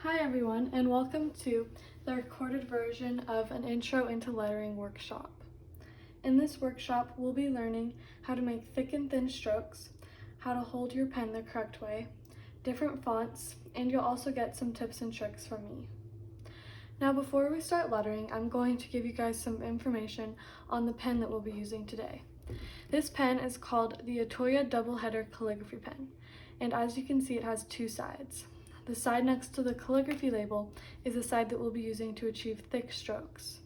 Hi everyone, and welcome to the recorded version of an Intro into Lettering workshop. In this workshop, we'll be learning how to make thick and thin strokes, how to hold your pen the correct way, different fonts, and you'll also get some tips and tricks from me. Now before we start lettering, I'm going to give you guys some information on the pen that we'll be using today. This pen is called the Atoya Doubleheader Calligraphy Pen, and as you can see, it has two sides. The side next to the calligraphy label is the side that we'll be using to achieve thick strokes.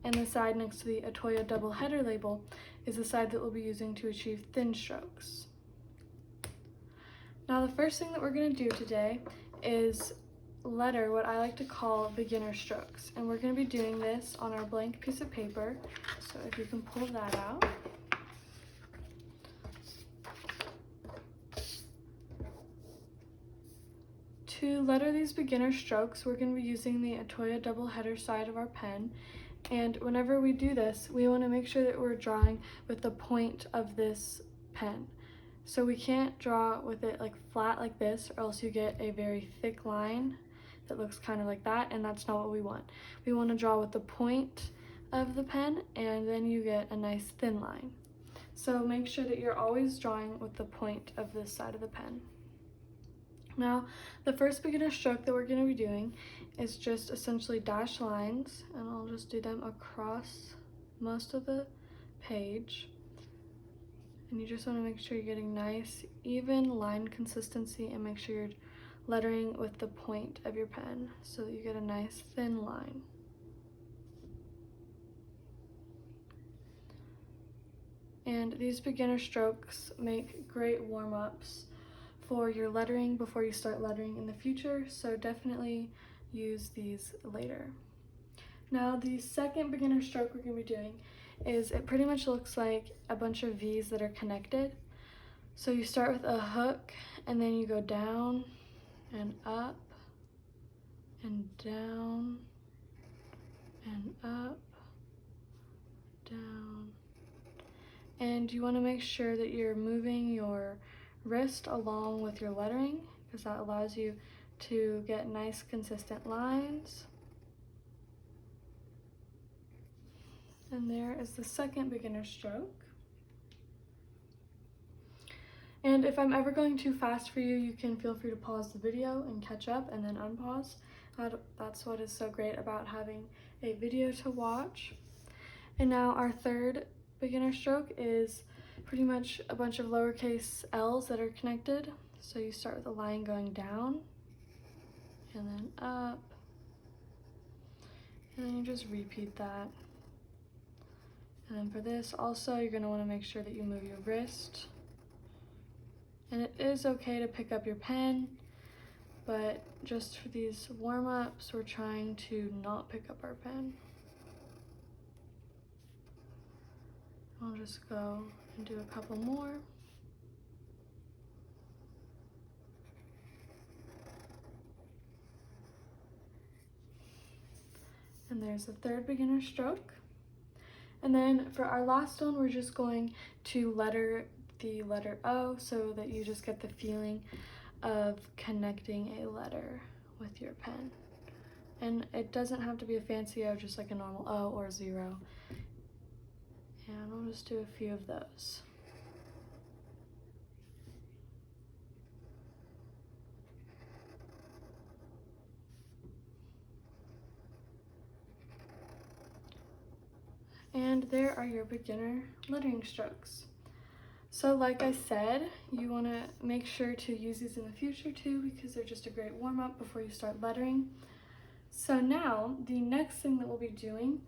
And the side next to the Atoya Doubleheader label is the side that we'll be using to achieve thin strokes. Now the first thing that we're going to do today is letter what I like to call beginner strokes. And we're going to be doing this on our blank piece of paper. So if you can pull that out. To letter these beginner strokes, we're going to be using the Atoya Doubleheader side of our pen, and whenever we do this, we want to make sure that we're drawing with the point of this pen. So we can't draw with it like flat like this, or else you get a very thick line that looks kind of like that, and that's not what we want. We want to draw with the point of the pen, and then you get a nice thin line. So make sure that you're always drawing with the point of this side of the pen. Now, the first beginner stroke that we're going to be doing is just essentially dashed lines, and I'll just do them across most of the page. And you just want to make sure you're getting nice, even line consistency, and make sure you're lettering with the point of your pen so that you get a nice thin line. And these beginner strokes make great warm-ups for your lettering before you start lettering in the future, so definitely use these later. Now the second beginner stroke we're going to be doing is, it pretty much looks like a bunch of V's that are connected. So you start with a hook, and then you go down and up and down and up, down. And you want to make sure that you're moving your wrist along with your lettering, because that allows you to get nice consistent lines. And there is the second beginner stroke. And if I'm ever going too fast for you, you can feel free to pause the video and catch up and then unpause. That's what is so great about having a video to watch. And now our third beginner stroke is pretty much a bunch of lowercase L's that are connected. So you start with a line going down and then up, and then you just repeat that. And then for this also, you're going to want to make sure that you move your wrist. And it is okay to pick up your pen, but just for these warm-ups, we're trying to not pick up our pen. I'll just go and do a couple more. And there's the third beginner stroke. And then for our last one, we're just going to letter the letter O so that you just get the feeling of connecting a letter with your pen. And it doesn't have to be a fancy O, just like a normal O or zero. And we'll just do a few of those. And there are your beginner lettering strokes. So like I said, you want to make sure to use these in the future too, because they're just a great warm-up before you start lettering. So now the next thing that we'll be doing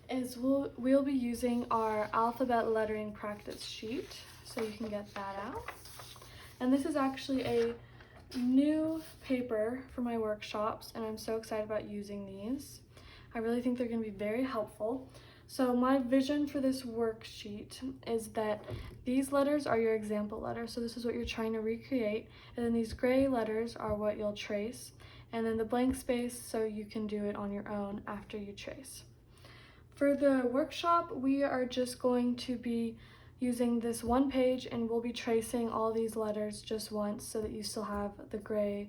is we'll be using our alphabet lettering practice sheet, so you can get that out. And this is actually a new paper for my workshops, and I'm so excited about using these. I really think they're going to be very helpful. So my vision for this worksheet is that these letters are your example letters, so this is what you're trying to recreate, and then these gray letters are what you'll trace, and then the blank space so you can do it on your own after you trace. For the workshop, we are just going to be using this one page, and we'll be tracing all these letters just once so that you still have the gray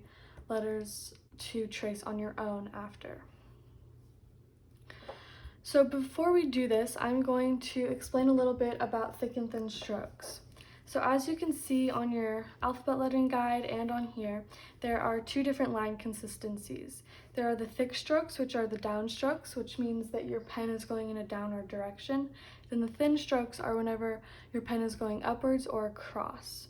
letters to trace on your own after. So before we do this, I'm going to explain a little bit about thick and thin strokes. So as you can see on your alphabet lettering guide and on here, there are two different line consistencies. There are the thick strokes, which are the down strokes, which means that your pen is going in a downward direction. Then the thin strokes are whenever your pen is going upwards or across.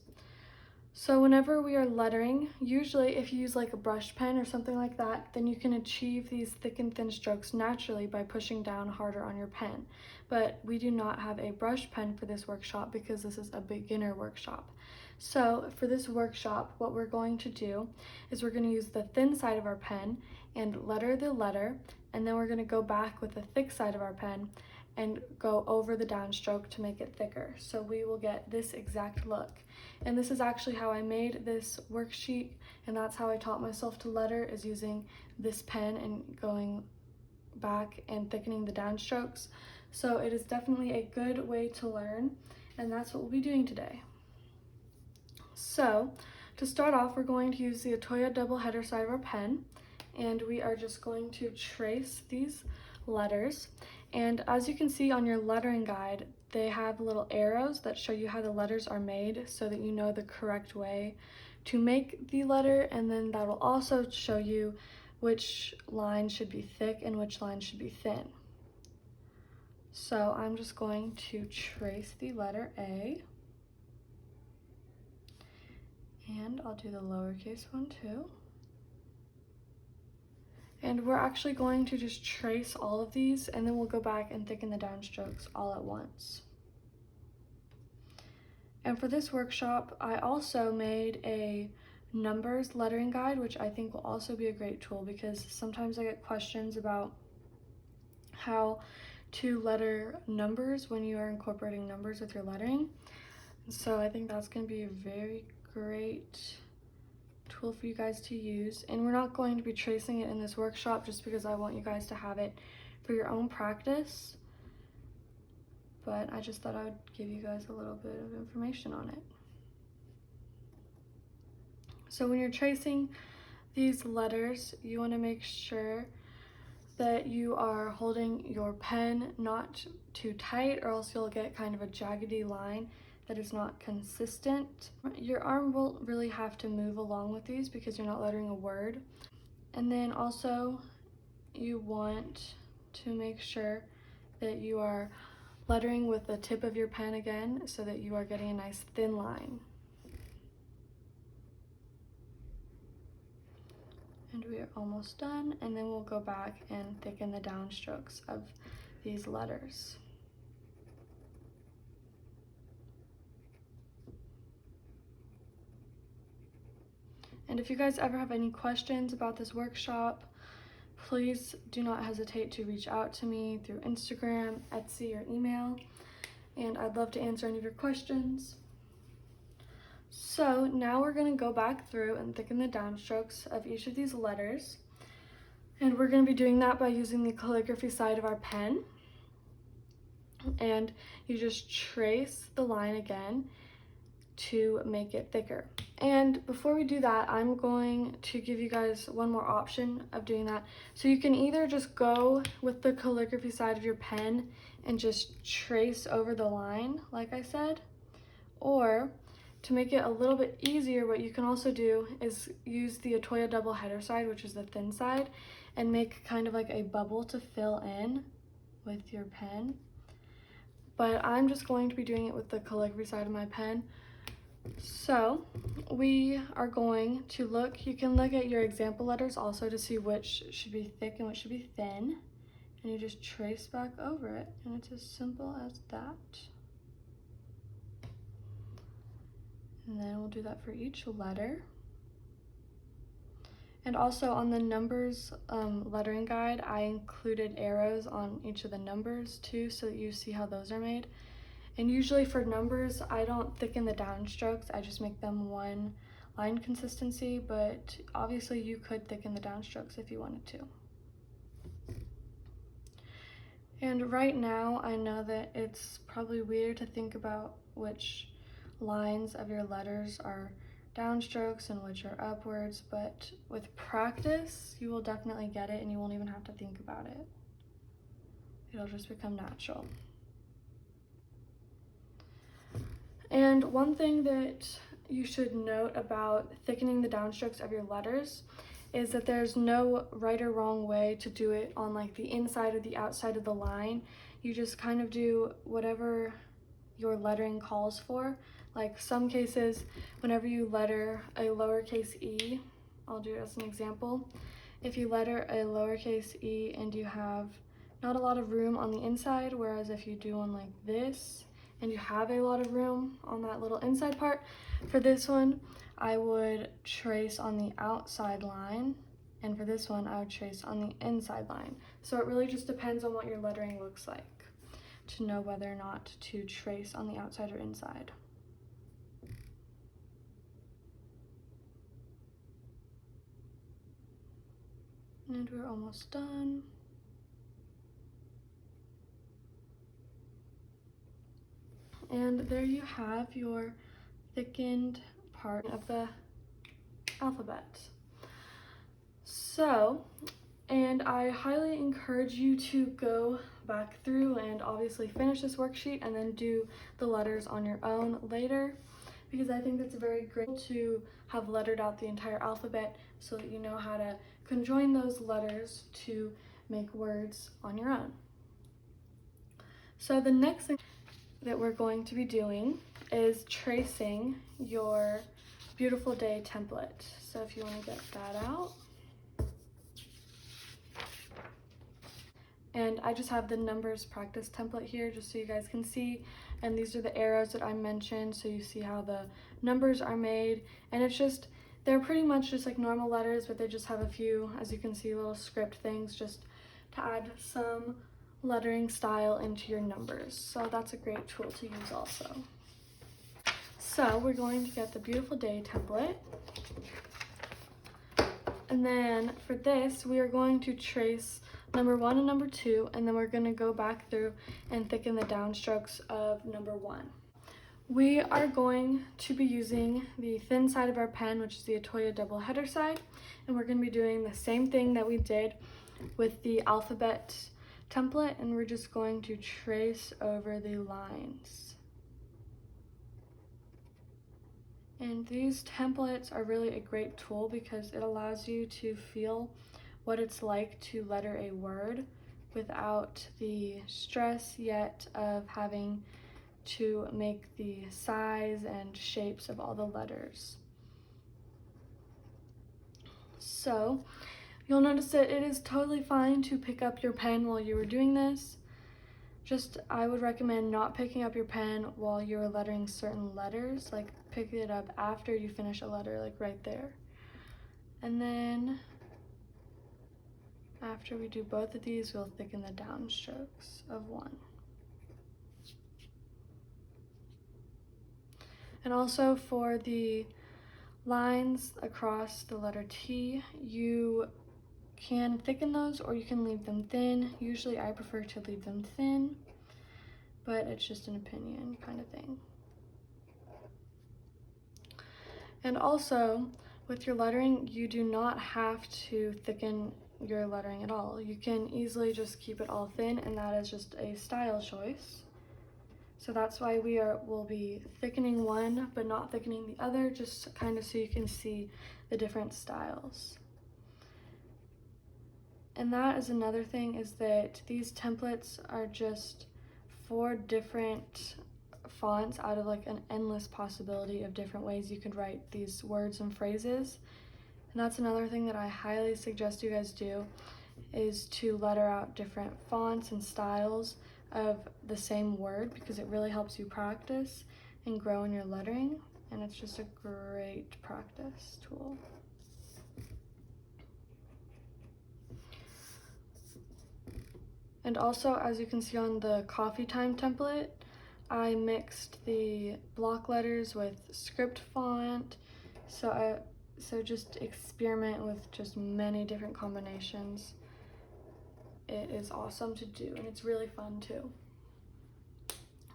So whenever we are lettering, usually if you use like a brush pen or something like that, then you can achieve these thick and thin strokes naturally by pushing down harder on your pen. But we do not have a brush pen for this workshop because this is a beginner workshop. So for this workshop, what we're going to do is we're going to use the thin side of our pen and letter the letter, and then we're going to go back with the thick side of our pen and go over the downstroke to make it thicker. So we will get this exact look. And this is actually how I made this worksheet, and that's how I taught myself to letter, is using this pen and going back and thickening the downstrokes. So it is definitely a good way to learn, and that's what we'll be doing today. So to start off, we're going to use the Atoya double header side of our pen, and we are just going to trace these letters. And as you can see on your lettering guide, they have little arrows that show you how the letters are made so that you know the correct way to make the letter, and then that will also show you which line should be thick and which line should be thin. So I'm just going to trace the letter A, and I'll do the lowercase one too. And we're actually going to just trace all of these, and then we'll go back and thicken the downstrokes all at once. And for this workshop, I also made a numbers lettering guide, which I think will also be a great tool because sometimes I get questions about how to letter numbers when you are incorporating numbers with your lettering. So I think that's going to be a very great tool for you guys to use. And we're not going to be tracing it in this workshop just because I want you guys to have it for your own practice, but I just thought I would give you guys a little bit of information on it. So when you're tracing these letters, you want to make sure that you are holding your pen not too tight, or else you'll get kind of a jaggedy line that is not consistent. Your arm will really have to move along with these because you're not lettering a word. And then also you want to make sure that you are lettering with the tip of your pen again so that you are getting a nice thin line. And we are almost done, and then we'll go back and thicken the downstrokes of these letters. And if you guys ever have any questions about this workshop, please do not hesitate to reach out to me through Instagram, Etsy, or email, and I'd love to answer any of your questions. So now we're going to go back through and thicken the downstrokes of each of these letters, and we're going to be doing that by using the calligraphy side of our pen. And you just trace the line again to make it thicker. And before we do that, I'm going to give you guys one more option of doing that. So you can either just go with the calligraphy side of your pen and just trace over the line, like I said, or to make it a little bit easier, what you can also do is use the Atoya double header side, which is the thin side, and make kind of like a bubble to fill in with your pen. But I'm just going to be doing it with the calligraphy side of my pen. So we are going to look, you can look at your example letters also to see which should be thick and which should be thin, and you just trace back over it, and it's as simple as that. And then we'll do that for each letter. And also on the numbers lettering guide, I included arrows on each of the numbers too, so that you see how those are made. And usually for numbers, I don't thicken the downstrokes, I just make them one line consistency, but obviously you could thicken the downstrokes if you wanted to. And right now, I know that it's probably weird to think about which lines of your letters are downstrokes and which are upwards, but with practice, you will definitely get it and you won't even have to think about it. It'll just become natural. And one thing that you should note about thickening the downstrokes of your letters is that there's no right or wrong way to do it on like the inside or the outside of the line. You just kind of do whatever your lettering calls for. Like some cases, whenever you letter a lowercase e, I'll do it as an example. If you letter a lowercase e and you have not a lot of room on the inside, whereas if you do one like this and you have a lot of room on that little inside part, for this one, I would trace on the outside line, and for this one, I would trace on the inside line. So it really just depends on what your lettering looks like to know whether or not to trace on the outside or inside. And we're almost done. And there you have your thickened part of the alphabet. So, and I highly encourage you to go back through and obviously finish this worksheet and then do the letters on your own later, because I think it's very great to have lettered out the entire alphabet so that you know how to conjoin those letters to make words on your own. So the next thing that we're going to be doing is tracing your beautiful day template. So if you want to get that out. And I just have the numbers practice template here just so you guys can see. And these are the arrows that I mentioned, so you see how the numbers are made. And it's just, they're pretty much just like normal letters, but they just have a few, as you can see, little script things just to add some lettering style into your numbers. So that's a great tool to use also. So we're going to get the beautiful day template. And then for this, we are going to trace number 1 and number 2, and then we're going to go back through and thicken the downstrokes of number 1. We are going to be using the thin side of our pen, which is the Atoya double header side, and we're going to be doing the same thing that we did with the alphabet template, and we're just going to trace over the lines. And these templates are really a great tool because it allows you to feel what it's like to letter a word without the stress yet of having to make the size and shapes of all the letters. So you'll notice that it is totally fine to pick up your pen while you were doing this. Just, I would recommend not picking up your pen while you're lettering certain letters, like pick it up after you finish a letter, like right there. And then after we do both of these, we'll thicken the downstrokes of 1. And also for the lines across the letter T, you can thicken those or you can leave them thin. Usually I prefer to leave them thin, but it's just an opinion kind of thing. And also with your lettering, you do not have to thicken your lettering at all. You can easily just keep it all thin, and that is just a style choice. So that's why we'll be thickening one but not thickening the other, just kind of so you can see the different styles. And that is another thing, is that these templates are just 4 different fonts out of like an endless possibility of different ways you could write these words and phrases. And that's another thing that I highly suggest you guys do, is to letter out different fonts and styles of the same word, because it really helps you practice and grow in your lettering, and it's just a great practice tool. And also, as you can see on the coffee time template, I mixed the block letters with script font, so just experiment with just many different combinations. It is awesome to do, and it's really fun too.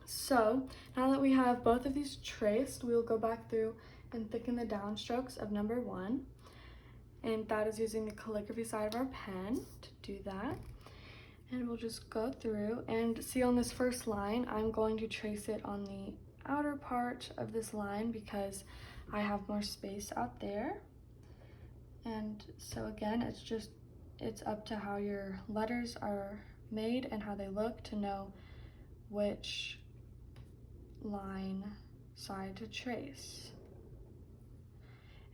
So now that we have both of these traced, we will go back through and thicken the downstrokes of number 1. And that is using the calligraphy side of our pen to do that. And we'll just go through and see on this first line, I'm going to trace it on the outer part of this line because I have more space out there. And so again, it's up to how your letters are made and how they look to know which line side to trace.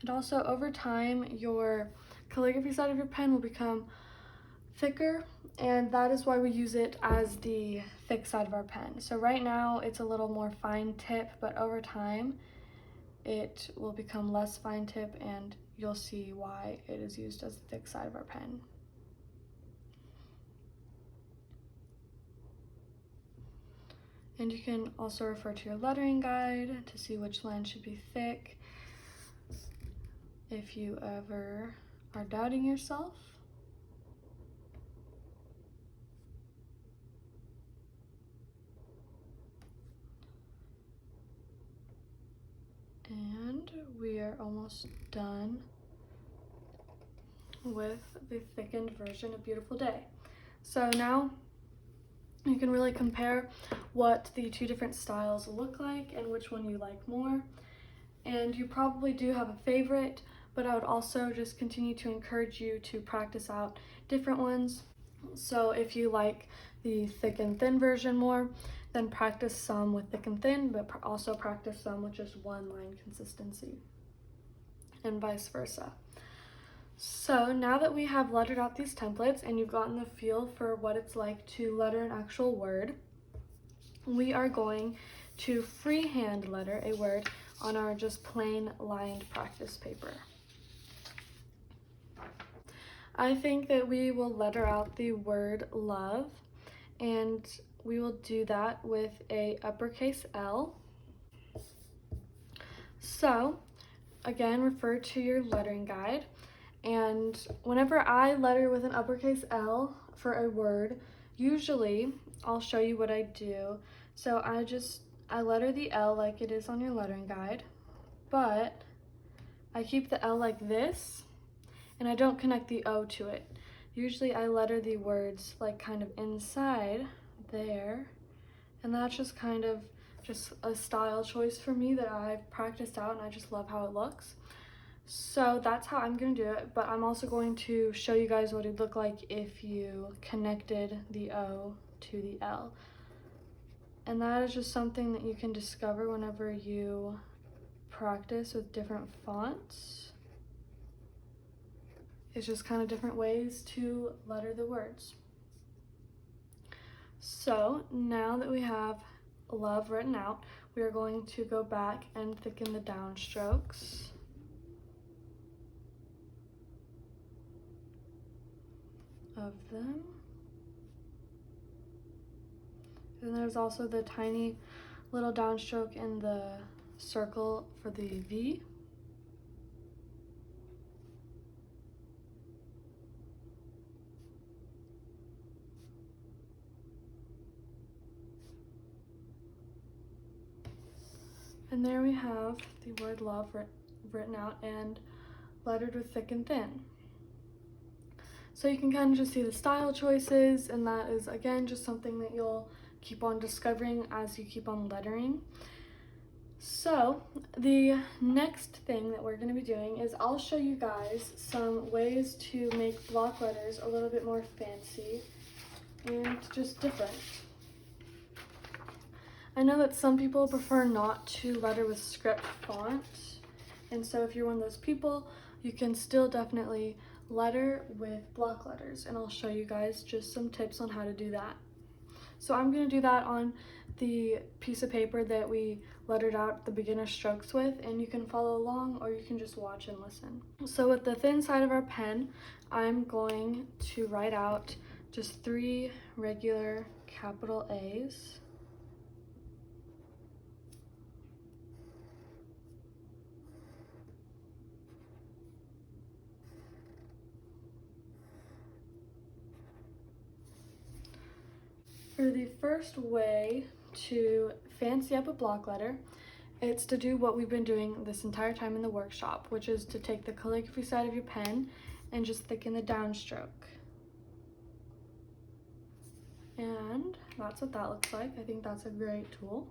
And also over time, your calligraphy side of your pen will become thicker, and that is why we use it as the thick side of our pen. So right now it's a little more fine tip, but over time it will become less fine tip, and you'll see why it is used as the thick side of our pen. And you can also refer to your lettering guide to see which line should be thick if you ever are doubting yourself. And we are almost done with the thickened version of Beautiful Day. So now you can really compare what the two different styles look like and which one you like more. And you probably do have a favorite, but I would also just continue to encourage you to practice out different ones. So if you like the thick and thin version more, then practice some with thick and thin, but also practice some with just one line consistency, and vice versa. So now that we have lettered out these templates and you've gotten the feel for what it's like to letter an actual word, we are going to freehand letter a word on our just plain lined practice paper. I think that we will letter out the word love, and we will do that with a uppercase L. So again, refer to your lettering guide, and whenever I letter with an uppercase L for a word, usually I'll show you what I do. So I letter the L like it is on your lettering guide, but I keep the L like this, and I don't connect the O to it. Usually I letter the words like kind of inside there, and that's just kind of just a style choice for me that I've practiced out, and I just love how it looks. So that's how I'm gonna do it, but I'm also going to show you guys what it'd look like if you connected the O to the L. And that is just something that you can discover whenever you practice with different fonts. It's just kind of different ways to letter the words. So now that we have love written out, we are going to go back and thicken the downstrokes. Of them. And there's also the tiny little downstroke in the circle for the V. And there we have the word love written out and lettered with thick and thin. So you can kind of just see the style choices, and that is again just something that you'll keep on discovering as you keep on lettering. So the next thing that we're going to be doing is I'll show you guys some ways to make block letters a little bit more fancy and just different. I know that some people prefer not to letter with script font, and so if you're one of those people, you can still definitely letter with block letters, and I'll show you guys just some tips on how to do that. So I'm going to do that on the piece of paper that we lettered out the beginner strokes with, and you can follow along or you can just watch and listen. So with the thin side of our pen, I'm going to write out just 3 regular capital A's. For the first way to fancy up a block letter It's to do what we've been doing this entire time in the workshop, which is to take the calligraphy side of your pen and just thicken the downstroke. And that's what that looks like. I think that's a great tool.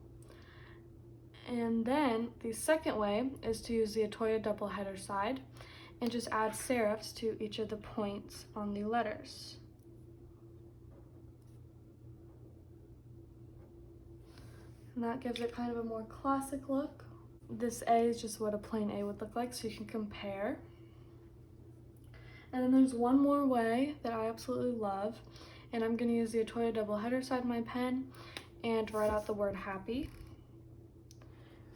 And then the second way is to use the Atoya double header side and just add serifs to each of the points on the letters. And that gives it kind of a more classic look. This A is just what a plain A would look like, so you can compare. And then there's one more way that I absolutely love, and I'm gonna use the Atoya double header side of my pen and write out the word happy.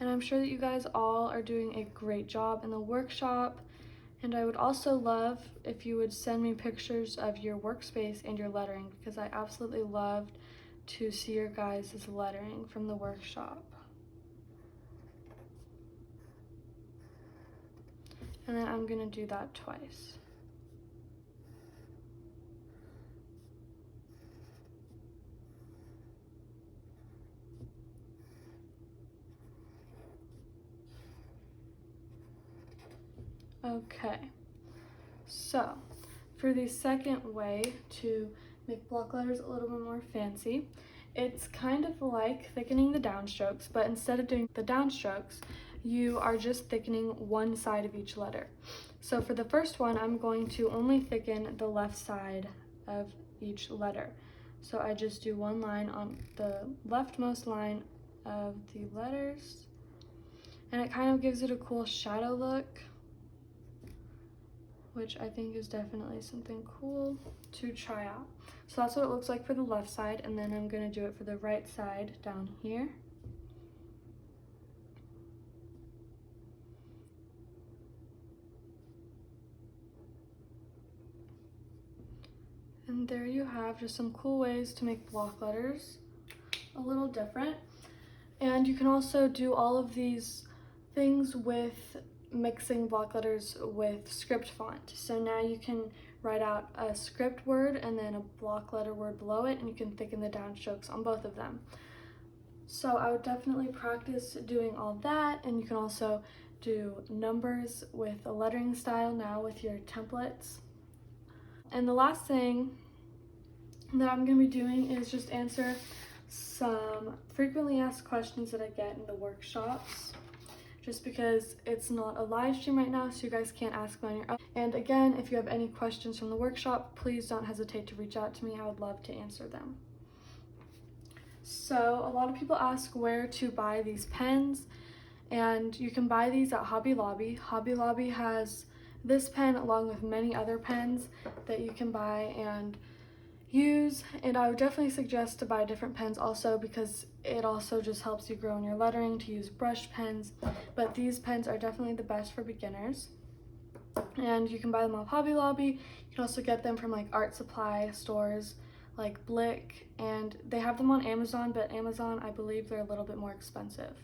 And I'm sure that you guys all are doing a great job in the workshop. And I would also love if you would send me pictures of your workspace and your lettering, because I absolutely loved to see your guys' lettering from the workshop. And then I'm gonna do that twice. Okay, so for the second way to make block letters a little bit more fancy, it's kind of like thickening the downstrokes, but instead of doing the downstrokes, you are just thickening one side of each letter. So for the first one, I'm going to only thicken the left side of each letter. So I just do one line on the leftmost line of the letters, and it kind of gives it a cool shadow look, which I think is definitely something cool to try out. So that's what it looks like for the left side, and then I'm gonna do it for the right side down here. And there you have just some cool ways to make block letters a little different. And you can also do all of these things with mixing block letters with script font. So now you can write out a script word and then a block letter word below it, and you can thicken the downstrokes on both of them. So I would definitely practice doing all that, and you can also do numbers with a lettering style now with your templates. And the last thing that I'm going to be doing is just answer some frequently asked questions that I get in the workshops, just because it's not a live stream right now, so you guys can't ask them on your own. And again, if you have any questions from the workshop, please don't hesitate to reach out to me. I would love to answer them. So a lot of people ask where to buy these pens, and you can buy these at Hobby Lobby. Hobby Lobby has this pen along with many other pens that you can buy and use, and I would definitely suggest to buy different pens also, because it also just helps you grow in your lettering to use brush pens. But these pens are definitely the best for beginners, and you can buy them off Hobby Lobby. You can also get them from like art supply stores like Blick, and they have them on Amazon, but Amazon, I believe they're a little bit more expensive.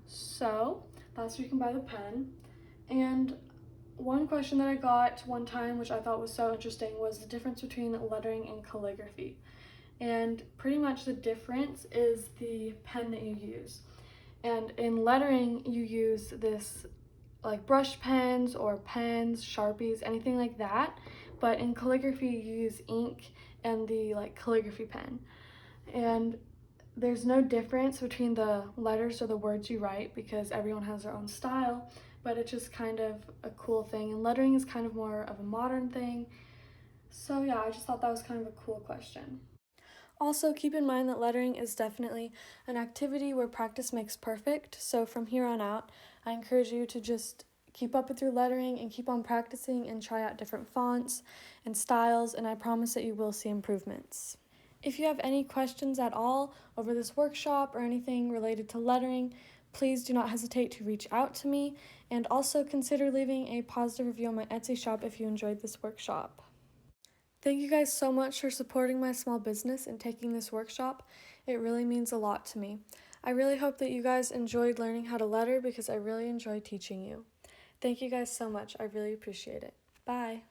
So that's where you can buy the pen. And one question that I got one time, which I thought was so interesting, was the difference between lettering and calligraphy. And pretty much the difference is the pen that you use. And in lettering, you use this like brush pens or pens, Sharpies, anything like that. But in calligraphy, you use ink and the like calligraphy pen. And there's no difference between the letters or the words you write, because everyone has their own style, but it's just kind of a cool thing. And lettering is kind of more of a modern thing. So yeah, I just thought that was kind of a cool question. Also, keep in mind that lettering is definitely an activity where practice makes perfect. So from here on out, I encourage you to just keep up with your lettering and keep on practicing and try out different fonts and styles, and I promise that you will see improvements. If you have any questions at all over this workshop or anything related to lettering, please do not hesitate to reach out to me, and also consider leaving a positive review on my Etsy shop if you enjoyed this workshop. Thank you guys so much for supporting my small business and taking this workshop. It really means a lot to me. I really hope that you guys enjoyed learning how to letter, because I really enjoy teaching you. Thank you guys so much. I really appreciate it. Bye.